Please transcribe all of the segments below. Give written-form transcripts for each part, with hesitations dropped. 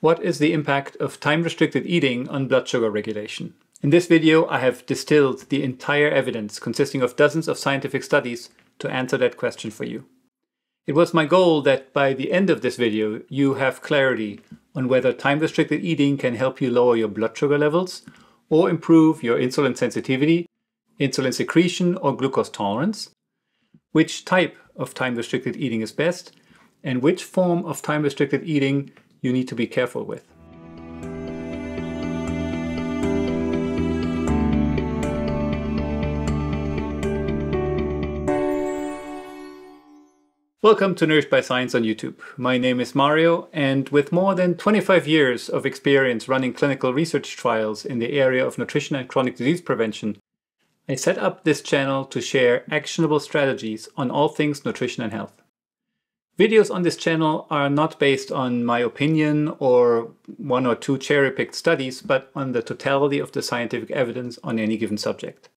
What is the impact of time-restricted eating on blood sugar regulation? In this video, I have distilled the entire evidence consisting of dozens of scientific studies to answer that question for you. It was my goal that by the end of this video, you have clarity on whether time-restricted eating can help you lower your blood sugar levels or improve your insulin sensitivity, insulin secretion, or glucose tolerance, which type of time-restricted eating is best, and which form of time-restricted eating you need to be careful with. Welcome to Nourished by Science on YouTube. My name is Mario, and with more than 25 years of experience running clinical research trials in the area of nutrition and chronic disease prevention, I set up this channel to share actionable strategies on all things nutrition and health. Videos on this channel are not based on my opinion or one or two cherry-picked studies, but on the totality of the scientific evidence on any given subject.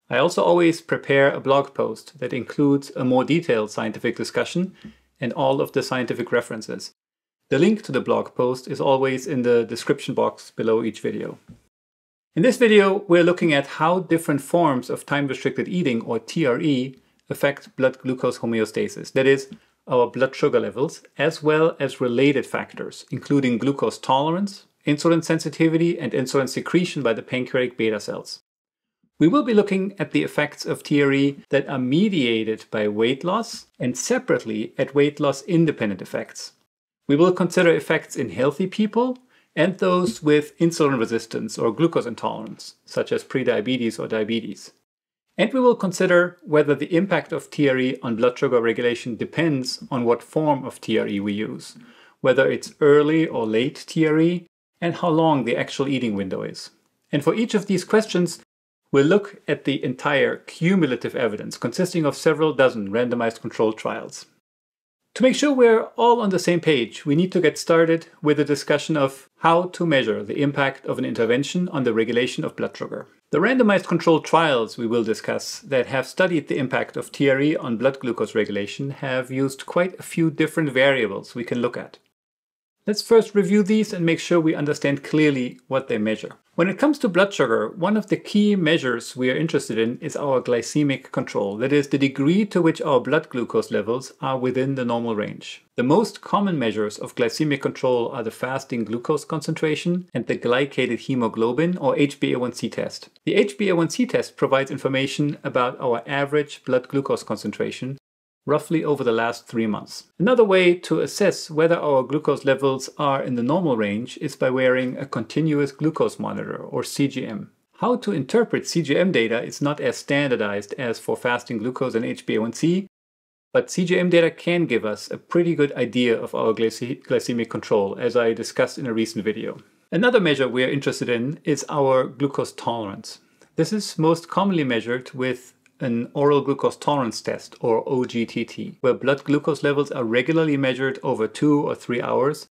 I also always prepare a blog post that includes a more detailed scientific discussion and all of the scientific references. The link to the blog post is always in the description box below each video. In this video, we're looking at how different forms of time-restricted eating, or TRE, affect blood glucose homeostasis, that is, our blood sugar levels, as well as related factors, including glucose tolerance, insulin sensitivity, and insulin secretion by the pancreatic beta cells. We will be looking at the effects of TRE that are mediated by weight loss and separately at weight loss independent effects. We will consider effects in healthy people and those with insulin resistance or glucose intolerance, such as prediabetes or diabetes. And we will consider whether the impact of TRE on blood sugar regulation depends on what form of TRE we use, whether it's early or late TRE, and how long the actual eating window is. And for each of these questions, we'll look at the entire cumulative evidence consisting of several dozen randomized controlled trials. To make sure we're all on the same page, we need to get started with a discussion of how to measure the impact of an intervention on the regulation of blood sugar. The randomized controlled trials we will discuss that have studied the impact of TRE on blood glucose regulation have used quite a few different variables we can look at. Let's first review these and make sure we understand clearly what they measure. When it comes to blood sugar, one of the key measures we are interested in is our glycemic control, that is, the degree to which our blood glucose levels are within the normal range. The most common measures of glycemic control are the fasting glucose concentration and the glycated hemoglobin, or HbA1c test. The HbA1c test provides information about our average blood glucose concentration roughly over the last 3 months. Another way to assess whether our glucose levels are in the normal range is by wearing a continuous glucose monitor, or CGM. How to interpret CGM data is not as standardized as for fasting glucose and HbA1c, but CGM data can give us a pretty good idea of our glycemic control, as I discussed in a recent video. Another measure we are interested in is our glucose tolerance. This is most commonly measured with an oral glucose tolerance test, or OGTT, where blood glucose levels are regularly measured over 2 or 3 hours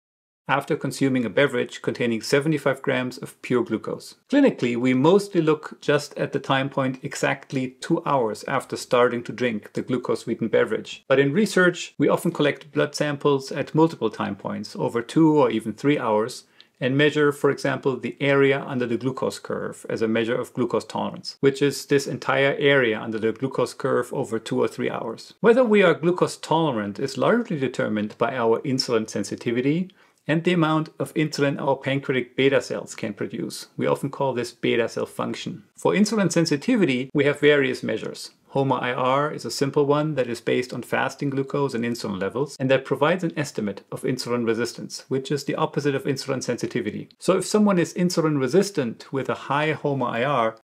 after consuming a beverage containing 75 grams of pure glucose. Clinically, we mostly look just at the time point exactly 2 hours after starting to drink the glucose-sweetened beverage. But in research, we often collect blood samples at multiple time points over 2 or even 3 hours and measure, for example, the area under the glucose curve as a measure of glucose tolerance, which is this entire area under the glucose curve over 2 or 3 hours. Whether we are glucose tolerant is largely determined by our insulin sensitivity and the amount of insulin our pancreatic beta cells can produce. We often call this beta cell function. For insulin sensitivity, we have various measures. HOMA-IR is a simple one that is based on fasting glucose and insulin levels, and that provides an estimate of insulin resistance, which is the opposite of insulin sensitivity. So if someone is insulin resistant with a high HOMA-IR,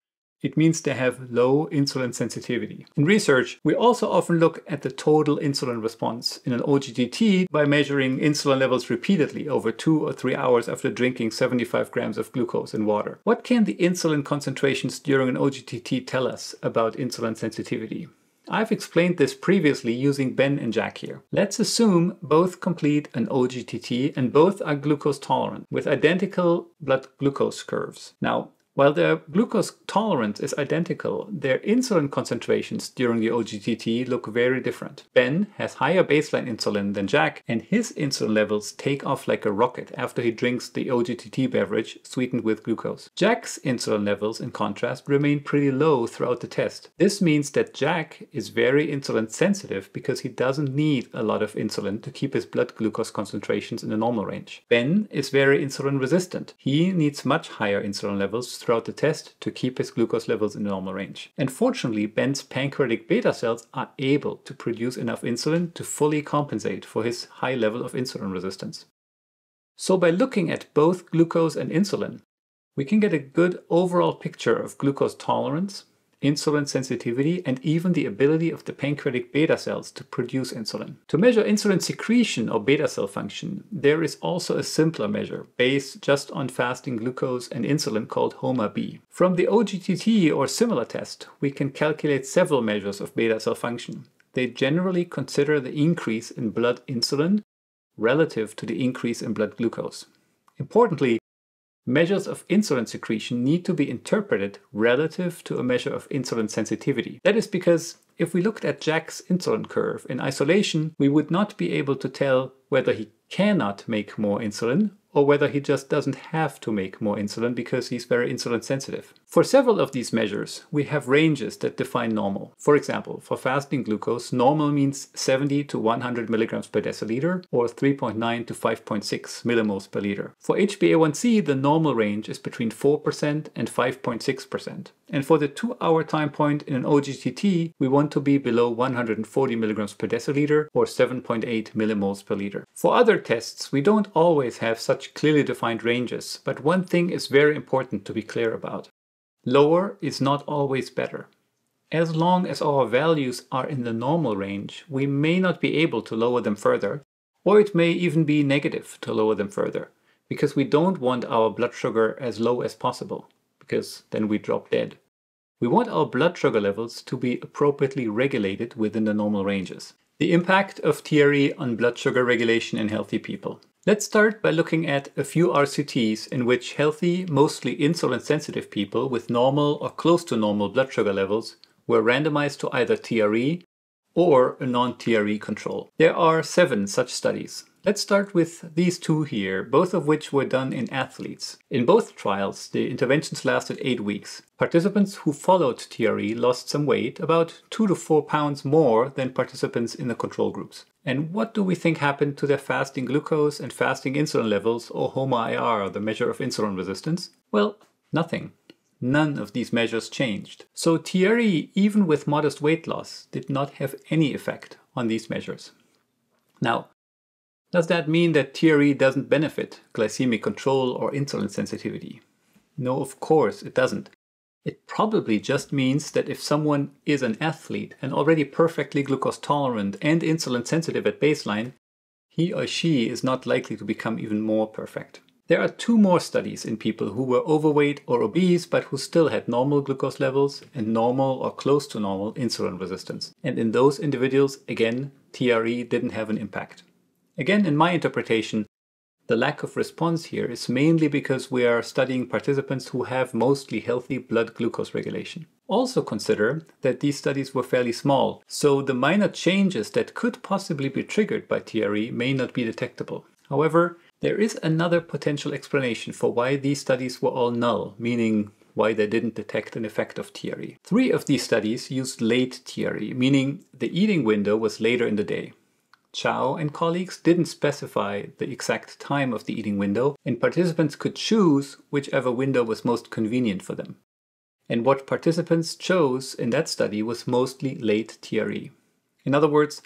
it means they have low insulin sensitivity. In research, we also often look at the total insulin response in an OGTT by measuring insulin levels repeatedly over 2 or 3 hours after drinking 75 grams of glucose in water. What can the insulin concentrations during an OGTT tell us about insulin sensitivity? I've explained this previously using Ben and Jack here. Let's assume both complete an OGTT and both are glucose tolerant with identical blood glucose curves. Now, While their glucose tolerance is identical, their insulin concentrations during the OGTT look very different. Ben has higher baseline insulin than Jack, and his insulin levels take off like a rocket after he drinks the OGTT beverage sweetened with glucose. Jack's insulin levels, in contrast, remain pretty low throughout the test. This means that Jack is very insulin sensitive because he doesn't need a lot of insulin to keep his blood glucose concentrations in the normal range. Ben is very insulin resistant. He needs much higher insulin levels throughout the test to keep his glucose levels in the normal range. And fortunately, Ben's pancreatic beta cells are able to produce enough insulin to fully compensate for his high level of insulin resistance. So by looking at both glucose and insulin, we can get a good overall picture of glucose tolerance, insulin sensitivity, and even the ability of the pancreatic beta cells to produce insulin. To measure insulin secretion or beta cell function, there is also a simpler measure based just on fasting glucose and insulin called OMAD. From the OGTT or similar test, we can calculate several measures of beta cell function. They generally consider the increase in blood insulin relative to the increase in blood glucose. Importantly, measures of insulin secretion need to be interpreted relative to a measure of insulin sensitivity. That is because if we looked at Jack's insulin curve in isolation, we would not be able to tell whether he cannot make more insulin or whether he just doesn't have to make more insulin because he's very insulin sensitive. For several of these measures, we have ranges that define normal. For example, for fasting glucose, normal means 70 to 100 milligrams per deciliter or 3.9 to 5.6 millimoles per liter. For HbA1c, the normal range is between 4% and 5.6%. And for the 2-hour time point in an OGTT, we want to be below 140 milligrams per deciliter or 7.8 millimoles per liter. For other tests, we don't always have such clearly defined ranges, but one thing is very important to be clear about. Lower is not always better. As long as our values are in the normal range, we may not be able to lower them further, or it may even be negative to lower them further, because we don't want our blood sugar as low as possible, because then we drop dead. We want our blood sugar levels to be appropriately regulated within the normal ranges. The impact of TRE on blood sugar regulation in healthy people. Let's start by looking at a few RCTs in which healthy, mostly insulin-sensitive people with normal or close to normal blood sugar levels were randomized to either TRE or a non-TRE control. There are 7 such studies. Let's start with these 2 here, both of which were done in athletes. In both trials, the interventions lasted 8 weeks. Participants who followed TRE lost some weight, about 2 to 4 pounds more than participants in the control groups. And what do we think happened to their fasting glucose and fasting insulin levels, or HOMA-IR, the measure of insulin resistance? Well, nothing. None of these measures changed. So TRE, even with modest weight loss, did not have any effect on these measures. Now, does that mean that TRE doesn't benefit glycemic control or insulin sensitivity? No, of course it doesn't. It probably just means that if someone is an athlete and already perfectly glucose tolerant and insulin sensitive at baseline, he or she is not likely to become even more perfect. There are 2 more studies in people who were overweight or obese but who still had normal glucose levels and normal or close to normal insulin resistance. And in those individuals, again, TRE didn't have an impact. Again, in my interpretation, the lack of response here is mainly because we are studying participants who have mostly healthy blood glucose regulation. Also consider that these studies were fairly small, so the minor changes that could possibly be triggered by TRE may not be detectable. However, there is another potential explanation for why these studies were all null, meaning why they didn't detect an effect of TRE. 3 of these studies used late TRE, meaning the eating window was later in the day. Chow and colleagues didn't specify the exact time of the eating window, and participants could choose whichever window was most convenient for them. And what participants chose in that study was mostly late TRE. In other words,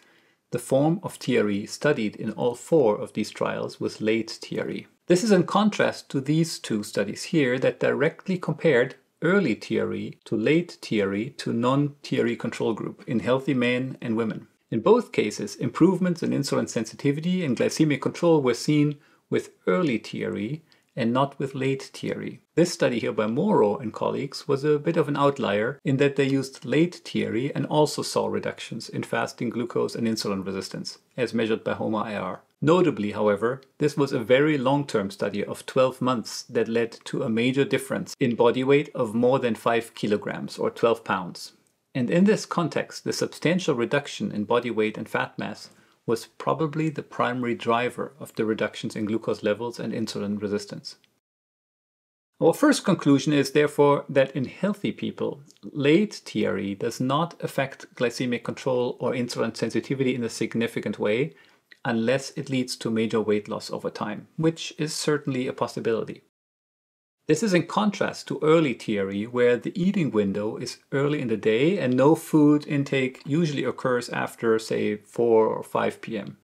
the form of TRE studied in all 4 of these trials was late TRE. This is in contrast to these 2 studies here that directly compared early TRE to late TRE to non-TRE control group in healthy men and women. In both cases, improvements in insulin sensitivity and glycemic control were seen with early TRE and not with late TRE. This study here by Morrow and colleagues was a bit of an outlier in that they used late TRE and also saw reductions in fasting glucose and insulin resistance, as measured by HOMA-IR. Notably, however, this was a very long-term study of 12 months that led to a major difference in body weight of more than 5 kilograms or 12 pounds. And in this context, the substantial reduction in body weight and fat mass was probably the primary driver of the reductions in glucose levels and insulin resistance. Our first conclusion is therefore that in healthy people, late TRE does not affect glycemic control or insulin sensitivity in a significant way unless it leads to major weight loss over time, which is certainly a possibility. This is in contrast to early TRE, where the eating window is early in the day and no food intake usually occurs after, say, 4 or 5 p.m.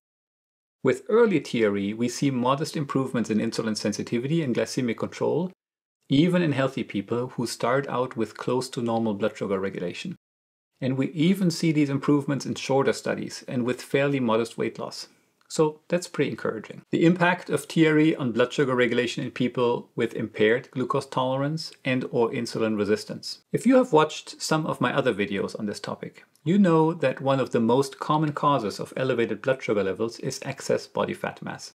With early TRE, we see modest improvements in insulin sensitivity and glycemic control, even in healthy people who start out with close to normal blood sugar regulation. And we even see these improvements in shorter studies and with fairly modest weight loss. So that's pretty encouraging. The impact of TRE on blood sugar regulation in people with impaired glucose tolerance and/or insulin resistance. If you have watched some of my other videos on this topic, you know that one of the most common causes of elevated blood sugar levels is excess body fat mass.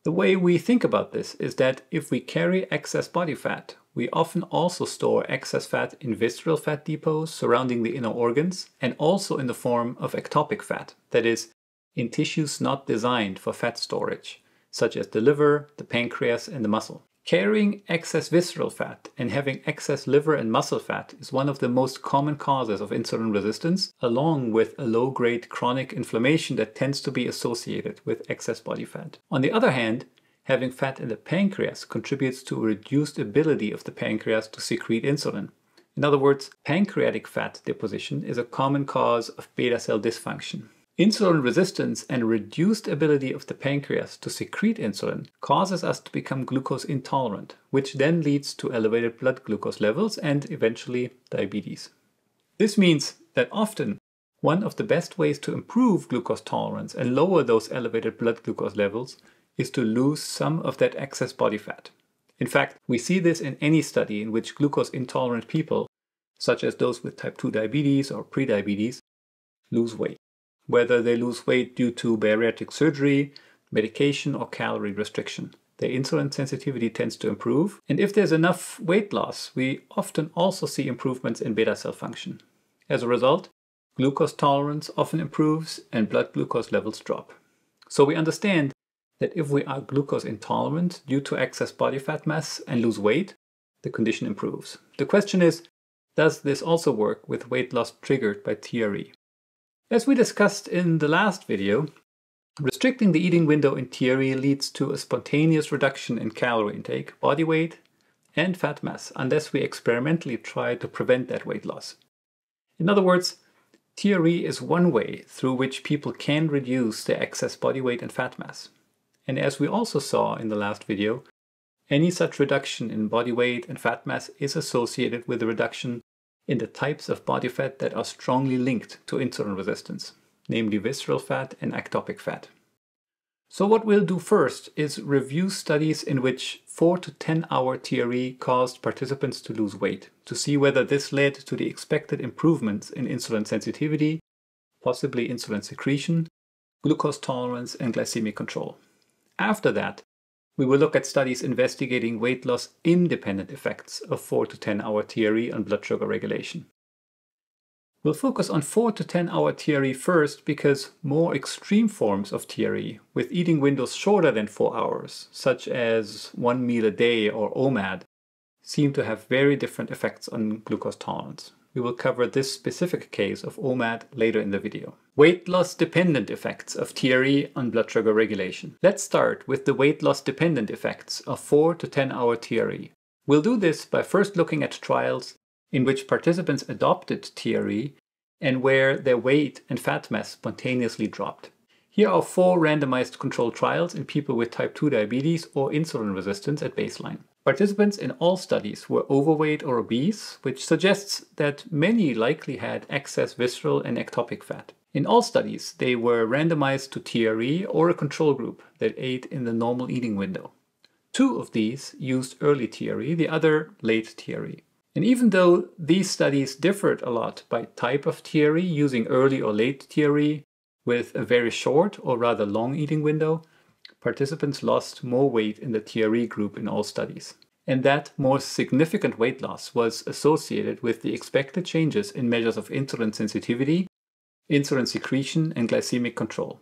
The way we think about this is that if we carry excess body fat, we often also store excess fat in visceral fat depots surrounding the inner organs and also in the form of ectopic fat, that is, in tissues not designed for fat storage, such as the liver, the pancreas, and the muscle. Carrying excess visceral fat and having excess liver and muscle fat is one of the most common causes of insulin resistance, along with a low-grade chronic inflammation that tends to be associated with excess body fat. On the other hand, having fat in the pancreas contributes to a reduced ability of the pancreas to secrete insulin. In other words, pancreatic fat deposition is a common cause of beta cell dysfunction. Insulin resistance and reduced ability of the pancreas to secrete insulin causes us to become glucose intolerant, which then leads to elevated blood glucose levels and eventually diabetes. This means that often one of the best ways to improve glucose tolerance and lower those elevated blood glucose levels is to lose some of that excess body fat. In fact, we see this in any study in which glucose intolerant people, such as those with type 2 diabetes or prediabetes, lose weight. Whether they lose weight due to bariatric surgery, medication, or calorie restriction. Their insulin sensitivity tends to improve, and if there's enough weight loss, we often also see improvements in beta cell function. As a result, glucose tolerance often improves and blood glucose levels drop. So we understand that if we are glucose intolerant due to excess body fat mass and lose weight, the condition improves. The question is, does this also work with weight loss triggered by TRE? As we discussed in the last video, restricting the eating window in TRE leads to a spontaneous reduction in calorie intake, body weight, and fat mass, unless we experimentally try to prevent that weight loss. In other words, TRE is one way through which people can reduce their excess body weight and fat mass. And as we also saw in the last video, any such reduction in body weight and fat mass is associated with a reduction in the types of body fat that are strongly linked to insulin resistance, namely visceral fat and ectopic fat. So what we'll do first is review studies in which 4 to 10 hour TRE caused participants to lose weight, to see whether this led to the expected improvements in insulin sensitivity, possibly insulin secretion, glucose tolerance, and glycemic control. After that, we will look at studies investigating weight loss independent effects of 4 to 10 hour TRE on blood sugar regulation. We'll focus on 4 to 10 hour TRE first because more extreme forms of TRE with eating windows shorter than 4 hours, such as 1 meal a day or OMAD, seem to have very different effects on glucose tolerance. We will cover this specific case of OMAD later in the video. Weight loss dependent effects of TRE on blood sugar regulation. Let's start with the weight loss dependent effects of 4 to 10 hour TRE. We'll do this by first looking at trials in which participants adopted TRE and where their weight and fat mass spontaneously dropped. Here are 4 randomized controlled trials in people with type 2 diabetes or insulin resistance at baseline. Participants in all studies were overweight or obese, which suggests that many likely had excess visceral and ectopic fat. In all studies, they were randomized to TRE or a control group that ate in the normal eating window. 2 of these used early TRE, the other late TRE. And even though these studies differed a lot by type of TRE, using early or late TRE with a very short or rather long eating window, participants lost more weight in the TRE group in all studies. And that more significant weight loss was associated with the expected changes in measures of insulin sensitivity, insulin secretion, and glycemic control.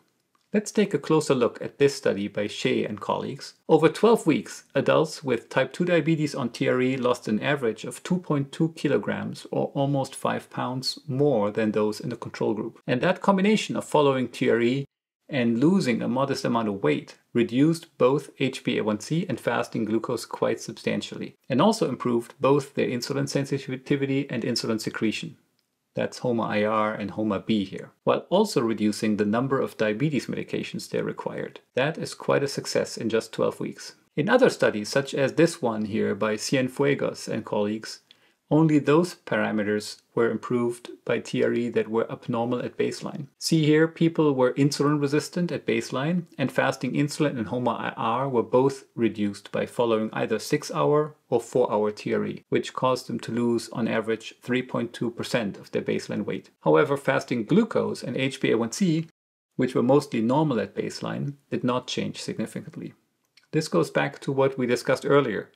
Let's take a closer look at this study by Shea and colleagues. Over 12 weeks, adults with type 2 diabetes on TRE lost an average of 2.2 kilograms or almost 5 pounds more than those in the control group. And that combination of following TRE and losing a modest amount of weight reduced both HbA1c and fasting glucose quite substantially, and also improved both their insulin sensitivity and insulin secretion. That's HOMA-IR and HOMA-B here, while also reducing the number of diabetes medications they required. That is quite a success in just 12 weeks. In other studies, such as this one here by Cienfuegos and colleagues, only those parameters were improved by TRE that were abnormal at baseline. See here, people were insulin resistant at baseline, and fasting insulin and HOMA-IR were both reduced by following either 6-hour or 4-hour TRE, which caused them to lose on average 3.2% of their baseline weight. However, fasting glucose and HbA1c, which were mostly normal at baseline, did not change significantly. This goes back to what we discussed earlier.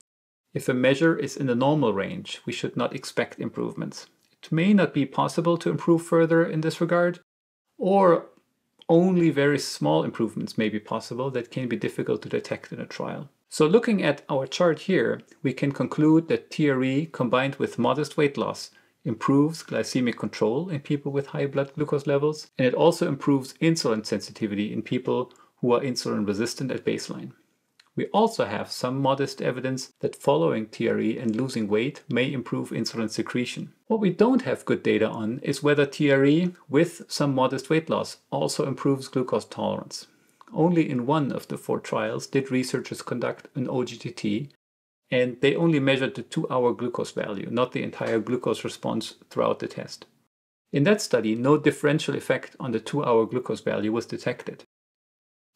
If a measure is in the normal range, we should not expect improvements. It may not be possible to improve further in this regard, or only very small improvements may be possible that can be difficult to detect in a trial. So looking at our chart here, we can conclude that TRE combined with modest weight loss improves glycemic control in people with high blood glucose levels, and it also improves insulin sensitivity in people who are insulin resistant at baseline. We also have some modest evidence that following TRE and losing weight may improve insulin secretion. What we don't have good data on is whether TRE with some modest weight loss also improves glucose tolerance. Only in one of the 4 trials did researchers conduct an OGTT, and they only measured the 2-hour glucose value, not the entire glucose response throughout the test. In that study, no differential effect on the 2-hour glucose value was detected.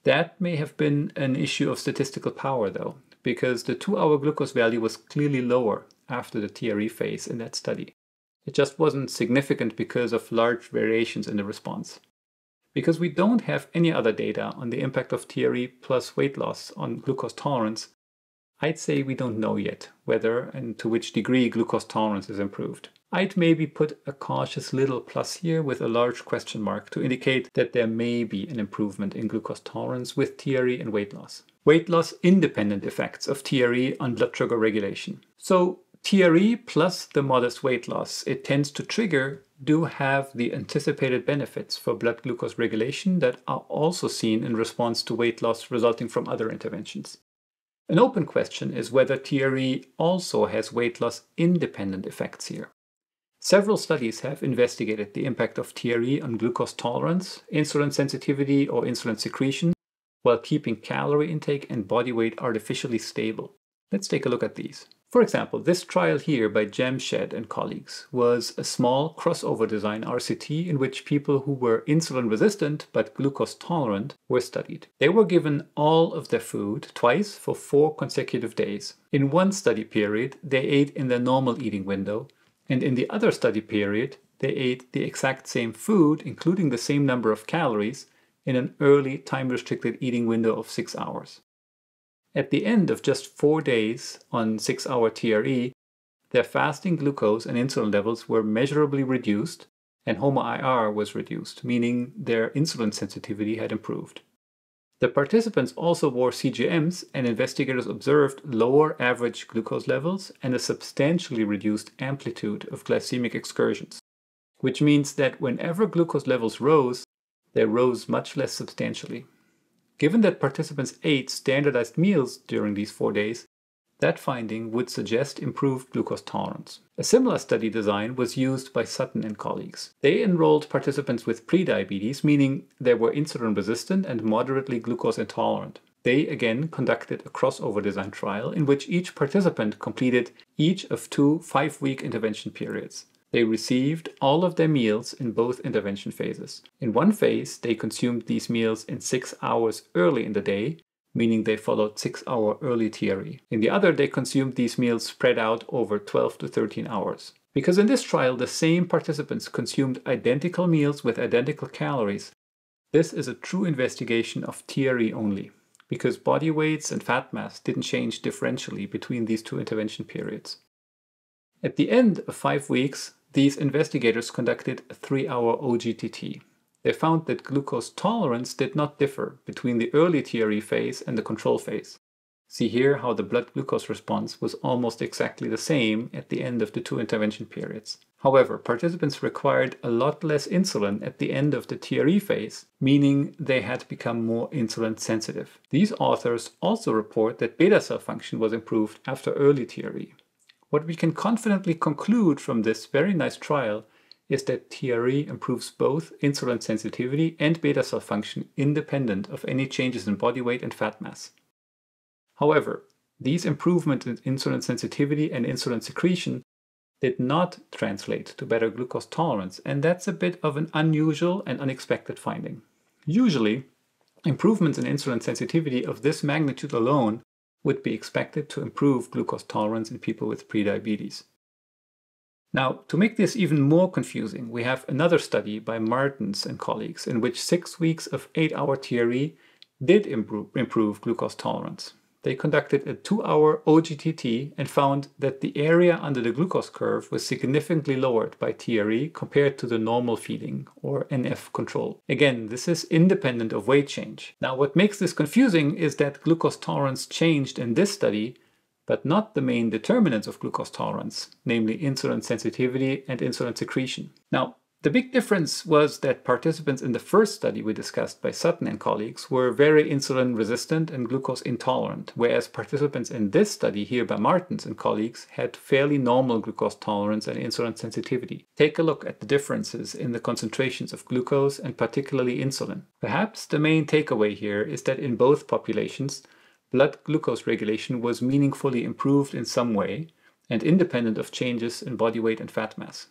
That may have been an issue of statistical power though, because the 2-hour glucose value was clearly lower after the TRE phase in that study. It just wasn't significant because of large variations in the response. Because we don't have any other data on the impact of TRE plus weight loss on glucose tolerance, I'd say we don't know yet whether and to which degree glucose tolerance is improved. I'd maybe put a cautious little plus here with a large question mark to indicate that there may be an improvement in glucose tolerance with TRE and weight loss. Weight loss independent effects of TRE on blood sugar regulation. So TRE plus the modest weight loss it tends to trigger do have the anticipated benefits for blood glucose regulation that are also seen in response to weight loss resulting from other interventions. An open question is whether TRE also has weight loss independent effects here. Several studies have investigated the impact of TRE on glucose tolerance, insulin sensitivity, or insulin secretion, while keeping calorie intake and body weight artificially stable. Let's take a look at these. For example, this trial here by Jamshed and colleagues was a small crossover design RCT in which people who were insulin resistant but glucose tolerant were studied. They were given all of their food twice for 4 consecutive days. In one study period, they ate in their normal eating window, and in the other study period, they ate the exact same food, including the same number of calories, in an early time-restricted eating window of 6 hours. At the end of just 4 days on 6-hour TRE, their fasting glucose and insulin levels were measurably reduced, and HOMA-IR was reduced, meaning their insulin sensitivity had improved. The participants also wore CGMs, and investigators observed lower average glucose levels and a substantially reduced amplitude of glycemic excursions, which means that whenever glucose levels rose, they rose much less substantially. Given that participants ate standardized meals during these 4 days, that finding would suggest improved glucose tolerance. A similar study design was used by Sutton and colleagues. They enrolled participants with prediabetes, meaning they were insulin resistant and moderately glucose intolerant. They again conducted a crossover design trial in which each participant completed each of 2 5-week intervention periods. They received all of their meals in both intervention phases. In one phase, they consumed these meals in 6 hours early in the day, meaning they followed 6-hour early TRE. In the other, they consumed these meals spread out over 12 to 13 hours. Because in this trial, the same participants consumed identical meals with identical calories, this is a true investigation of TRE only. because body weights and fat mass didn't change differentially between these two intervention periods. At the end of 5 weeks, these investigators conducted a 3-hour OGTT. They found that glucose tolerance did not differ between the early TRE phase and the control phase. See here how the blood glucose response was almost exactly the same at the end of the 2 intervention periods. However, participants required a lot less insulin at the end of the TRE phase, meaning they had become more insulin sensitive. These authors also report that beta cell function was improved after early TRE. What we can confidently conclude from this very nice trial is that TRE improves both insulin sensitivity and beta cell function independent of any changes in body weight and fat mass. However, these improvements in insulin sensitivity and insulin secretion did not translate to better glucose tolerance, and that's a bit of an unusual and unexpected finding. Usually, improvements in insulin sensitivity of this magnitude alone would be expected to improve glucose tolerance in people with prediabetes. Now, to make this even more confusing, we have another study by Martens and colleagues in which 6 weeks of 8-hour TRE did improve glucose tolerance. They conducted a 2-hour OGTT and found that the area under the glucose curve was significantly lowered by TRE compared to the normal feeding or NF control. Again, this is independent of weight change. Now, what makes this confusing is that glucose tolerance changed in this study, but not the main determinants of glucose tolerance, namely insulin sensitivity and insulin secretion. Now, the big difference was that participants in the first study we discussed by Sutton and colleagues were very insulin resistant and glucose intolerant, whereas participants in this study here by Martens and colleagues had fairly normal glucose tolerance and insulin sensitivity. Take a look at the differences in the concentrations of glucose and particularly insulin. Perhaps the main takeaway here is that in both populations, blood glucose regulation was meaningfully improved in some way and independent of changes in body weight and fat mass.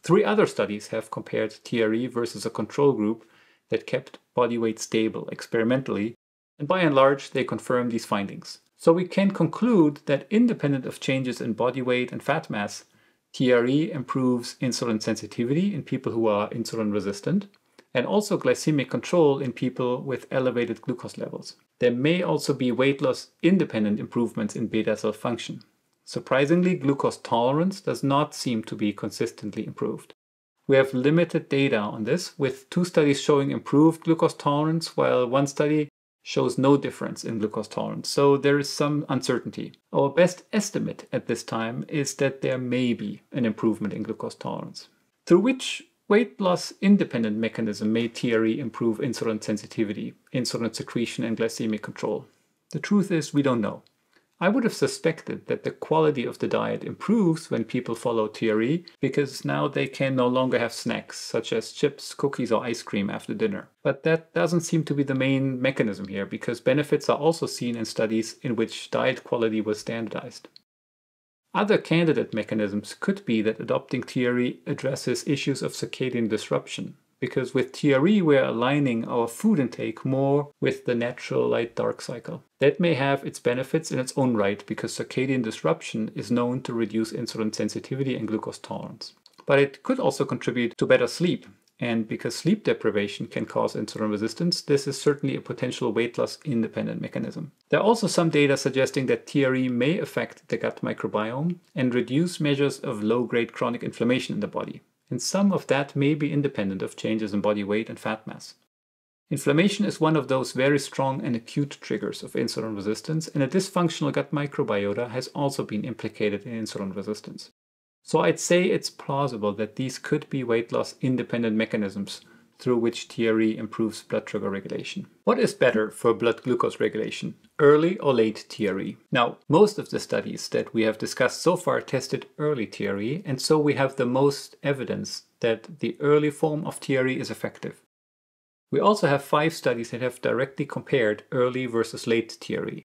3 other studies have compared TRE versus a control group that kept body weight stable experimentally, and by and large they confirm these findings. So we can conclude that independent of changes in body weight and fat mass, TRE improves insulin sensitivity in people who are insulin resistant, and also glycemic control in people with elevated glucose levels. There may also be weight loss independent improvements in beta cell function. Surprisingly, glucose tolerance does not seem to be consistently improved. We have limited data on this, with 2 studies showing improved glucose tolerance, while 1 study shows no difference in glucose tolerance, so there is some uncertainty. Our best estimate at this time is that there may be an improvement in glucose tolerance. Through which weight loss independent mechanism may TRE improve insulin sensitivity, insulin secretion, and glycemic control? The truth is, we don't know. I would have suspected that the quality of the diet improves when people follow TRE because now they can no longer have snacks such as chips, cookies, or ice cream after dinner. But that doesn't seem to be the main mechanism here because benefits are also seen in studies in which diet quality was standardized. Other candidate mechanisms could be that adopting TRE addresses issues of circadian disruption, because with TRE we're aligning our food intake more with the natural light-dark cycle. That may have its benefits in its own right because circadian disruption is known to reduce insulin sensitivity and glucose tolerance. But it could also contribute to better sleep, and because sleep deprivation can cause insulin resistance, this is certainly a potential weight loss independent mechanism. There are also some data suggesting that TRE may affect the gut microbiome and reduce measures of low-grade chronic inflammation in the body. And some of that may be independent of changes in body weight and fat mass. Inflammation is one of those very strong and acute triggers of insulin resistance, and a dysfunctional gut microbiota has also been implicated in insulin resistance. So I'd say it's plausible that these could be weight loss independent mechanisms through which TRE improves blood sugar regulation. What is better for blood glucose regulation, early or late TRE? Now, most of the studies that we have discussed so far tested early TRE, and so we have the most evidence that the early form of TRE is effective. We also have 5 studies that have directly compared early versus late TRE.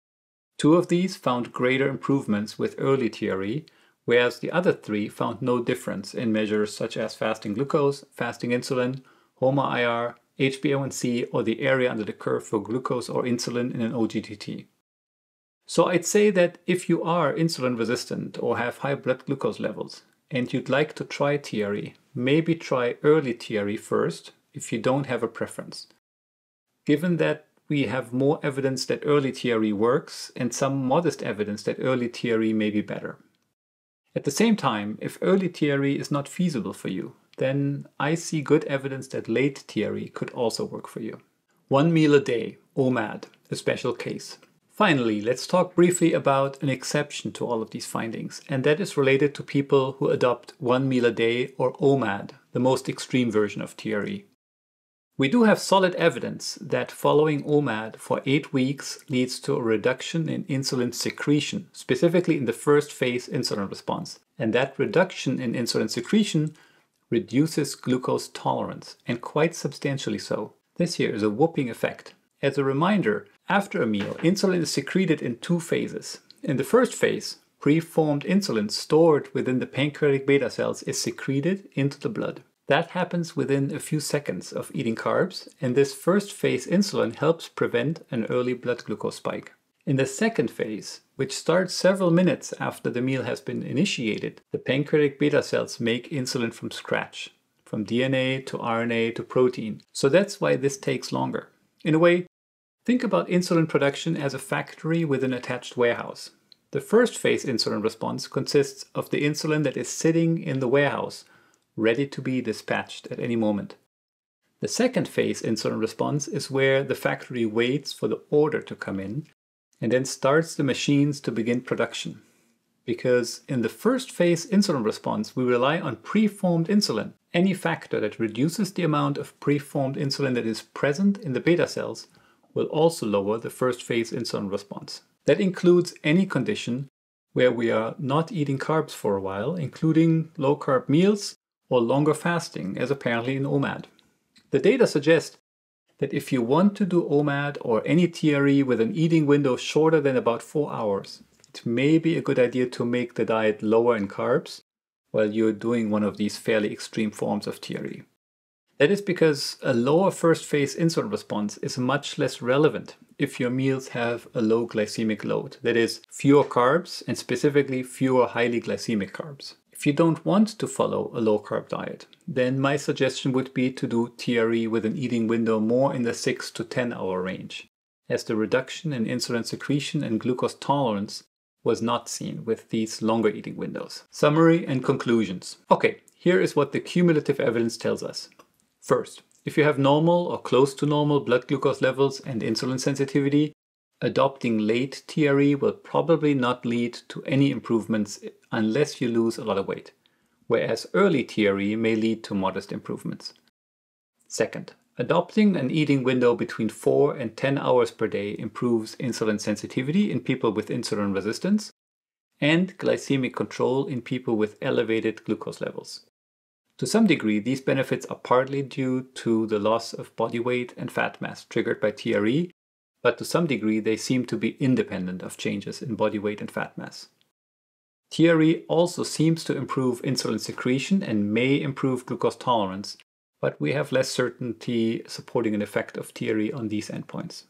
2 of these found greater improvements with early TRE, whereas the other 3 found no difference in measures such as fasting glucose, fasting insulin, HOMA-IR, HbA1c, or the area under the curve for glucose or insulin in an OGTT. So I'd say that if you are insulin resistant or have high blood glucose levels and you'd like to try TRE, maybe try early TRE first if you don't have a preference. Given that we have more evidence that early TRE works and some modest evidence that early TRE may be better. At the same time, if early TRE is not feasible for you, then I see good evidence that late TRE could also work for you. 1 meal a day, OMAD, a special case. Finally, let's talk briefly about an exception to all of these findings, and that is related to people who adopt 1 meal a day or OMAD, the most extreme version of TRE. We do have solid evidence that following OMAD for 8 weeks leads to a reduction in insulin secretion, specifically in the first phase insulin response. And that reduction in insulin secretion reduces glucose tolerance, and quite substantially so. This here is a whooping effect. As a reminder, after a meal, insulin is secreted in 2 phases. In the first phase, preformed insulin stored within the pancreatic beta cells is secreted into the blood. That happens within a few seconds of eating carbs, and this first phase insulin helps prevent an early blood glucose spike. In the second phase, which starts several minutes after the meal has been initiated, the pancreatic beta cells make insulin from scratch, from DNA to RNA to protein. So that's why this takes longer. In a way, think about insulin production as a factory with an attached warehouse. The first phase insulin response consists of the insulin that is sitting in the warehouse, ready to be dispatched at any moment. The second phase insulin response is where the factory waits for the order to come in and then starts the machines to begin production. Because in the first phase insulin response, we rely on preformed insulin. Any factor that reduces the amount of preformed insulin that is present in the beta cells will also lower the first phase insulin response. That includes any condition where we are not eating carbs for a while, including low-carb meals or longer fasting, as apparently in OMAD. The data suggest that if you want to do OMAD or any TRE with an eating window shorter than about 4 hours, it may be a good idea to make the diet lower in carbs while you're doing one of these fairly extreme forms of TRE. That is because a lower first phase insulin response is much less relevant if your meals have a low glycemic load, that is, fewer carbs and specifically fewer highly glycemic carbs. If you don't want to follow a low-carb diet, then my suggestion would be to do TRE with an eating window more in the 6 to 10 hour range, as the reduction in insulin secretion and glucose tolerance was not seen with these longer eating windows. Summary and conclusions. Okay, here is what the cumulative evidence tells us. First, if you have normal or close to normal blood glucose levels and insulin sensitivity, adopting late TRE will probably not lead to any improvements unless you lose a lot of weight, whereas early TRE may lead to modest improvements. Second, adopting an eating window between 4 and 10 hours per day improves insulin sensitivity in people with insulin resistance and glycemic control in people with elevated glucose levels. To some degree, these benefits are partly due to the loss of body weight and fat mass triggered by TRE, but to some degree they seem to be independent of changes in body weight and fat mass. TRE also seems to improve insulin secretion and may improve glucose tolerance, but we have less certainty supporting an effect of TRE on these endpoints.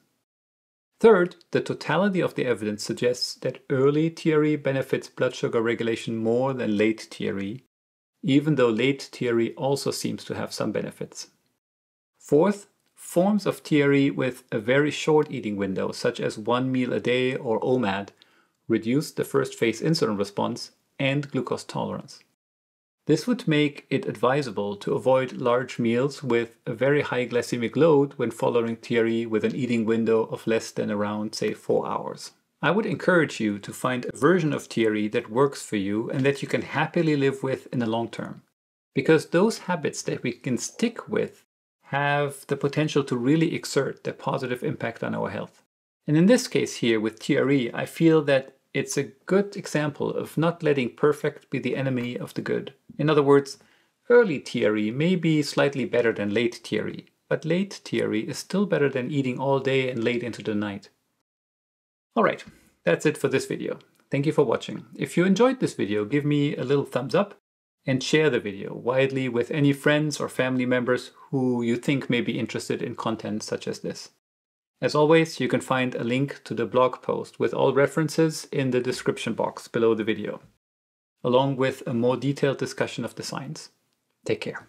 Third, the totality of the evidence suggests that early TRE benefits blood sugar regulation more than late TRE, even though late TRE also seems to have some benefits. Fourth, forms of TRE with a very short eating window, such as 1 meal a day or OMAD, reduce the first phase insulin response and glucose tolerance. This would make it advisable to avoid large meals with a very high glycemic load when following TRE with an eating window of less than around, say, 4 hours. I would encourage you to find a version of TRE that works for you and that you can happily live with in the long term, because those habits that we can stick with have the potential to really exert a positive impact on our health. And in this case here with TRE, I feel that it's a good example of not letting perfect be the enemy of the good. In other words, early TRE may be slightly better than late TRE, but late TRE is still better than eating all day and late into the night. Alright, that's it for this video. Thank you for watching. If you enjoyed this video, give me a little thumbs up and share the video widely with any friends or family members who you think may be interested in content such as this. As always, you can find a link to the blog post with all references in the description box below the video, along with a more detailed discussion of the science. Take care.